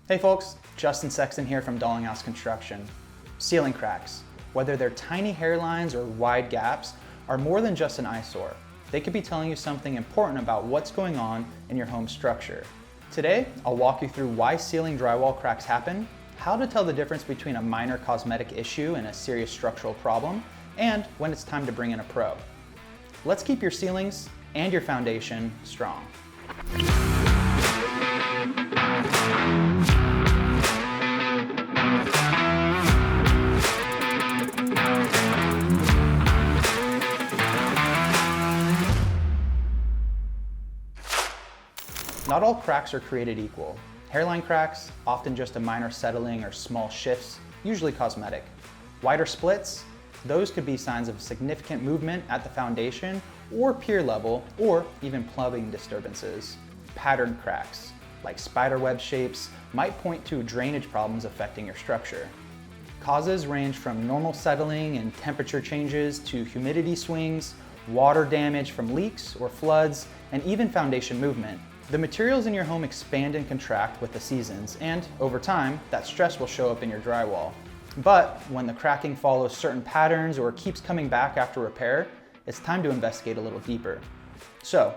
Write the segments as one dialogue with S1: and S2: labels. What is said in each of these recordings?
S1: Hey folks, Justin Sexton here from Dalinghaus Construction. Ceiling cracks, whether they're tiny hairlines or wide gaps, are more than just an eyesore. They could be telling you something important about what's going on in your home structure. Today, I'll walk you through why ceiling drywall cracks happen, how to tell the difference between a minor cosmetic issue and a serious structural problem, and when it's time to bring in a pro. Let's keep your ceilings and your foundation strong. Not all cracks are created equal. Hairline cracks, often just a minor settling or small shifts, usually cosmetic. Wider splits, those could be signs of significant movement at the foundation or pier level, or even plumbing disturbances. Pattern cracks, like spiderweb shapes, might point to drainage problems affecting your structure. Causes range from normal settling and temperature changes to humidity swings, water damage from leaks or floods, and even foundation movement. The materials in your home expand and contract with the seasons, and over time, that stress will show up in your drywall. But when the cracking follows certain patterns or keeps coming back after repair, it's time to investigate a little deeper. So,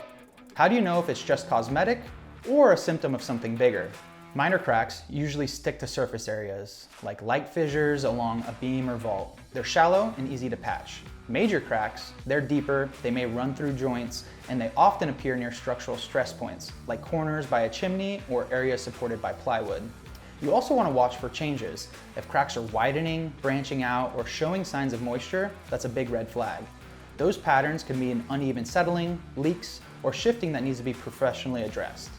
S1: how do you know if it's just cosmetic or a symptom of something bigger? Minor cracks usually stick to surface areas, like light fissures along a beam or vault. They're shallow and easy to patch. Major cracks, they're deeper, they may run through joints, and they often appear near structural stress points, like corners by a chimney or areas supported by plywood. You also want to watch for changes. If cracks are widening, branching out, or showing signs of moisture, that's a big red flag. Those patterns could mean uneven settling, leaks, or shifting that needs to be professionally addressed.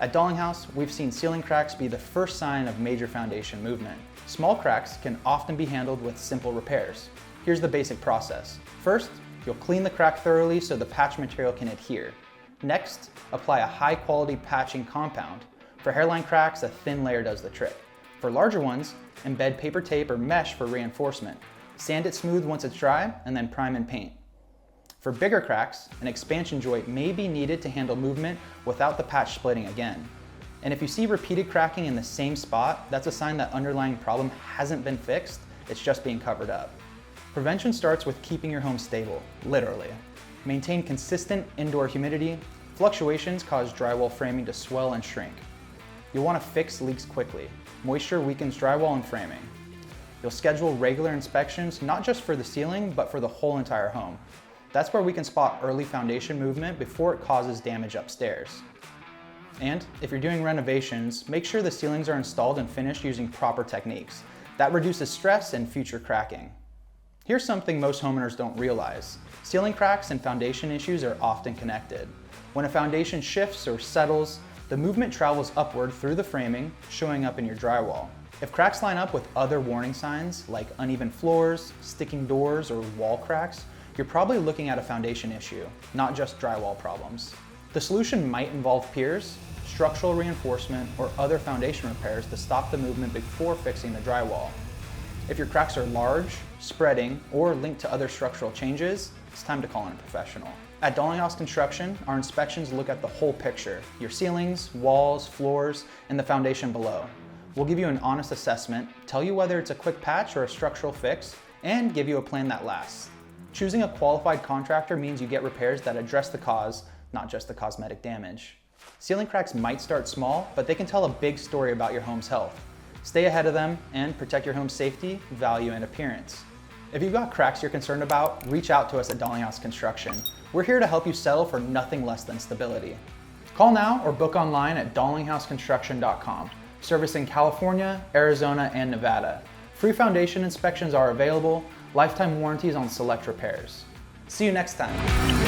S1: At Dalinghaus, we've seen ceiling cracks be the first sign of major foundation movement. Small cracks can often be handled with simple repairs. Here's the basic process. First, you'll clean the crack thoroughly so the patch material can adhere. Next, apply a high-quality patching compound. For hairline cracks, a thin layer does the trick. For larger ones, embed paper tape or mesh for reinforcement. Sand it smooth once it's dry, and then prime and paint. For bigger cracks, an expansion joint may be needed to handle movement without the patch splitting again. And if you see repeated cracking in the same spot, that's a sign that underlying problem hasn't been fixed, it's just being covered up. Prevention starts with keeping your home stable, literally. Maintain consistent indoor humidity. Fluctuations cause drywall framing to swell and shrink. You'll want to fix leaks quickly. Moisture weakens drywall and framing. You'll schedule regular inspections, not just for the ceiling, but for the whole entire home. That's where we can spot early foundation movement before it causes damage upstairs. And if you're doing renovations, make sure the ceilings are installed and finished using proper techniques. That reduces stress and future cracking. Here's something most homeowners don't realize. Ceiling cracks and foundation issues are often connected. When a foundation shifts or settles, the movement travels upward through the framing, showing up in your drywall. If cracks line up with other warning signs, like uneven floors, sticking doors, or wall cracks, you're probably looking at a foundation issue, not just drywall problems. The solution might involve piers, structural reinforcement, or other foundation repairs to stop the movement before fixing the drywall. If your cracks are large, spreading, or linked to other structural changes, it's time to call in a professional. At Dalinghaus Construction, our inspections look at the whole picture, your ceilings, walls, floors, and the foundation below. We'll give you an honest assessment, tell you whether it's a quick patch or a structural fix, and give you a plan that lasts. Choosing a qualified contractor means you get repairs that address the cause, not just the cosmetic damage. Ceiling cracks might start small, but they can tell a big story about your home's health. Stay ahead of them and protect your home's safety, value, and appearance. If you've got cracks you're concerned about, reach out to us at Dalinghaus Construction. We're here to help you settle for nothing less than stability. Call now or book online at dalinghausconstruction.com, servicing California, Arizona, and Nevada. Free foundation inspections are available, lifetime warranties on select repairs. See you next time.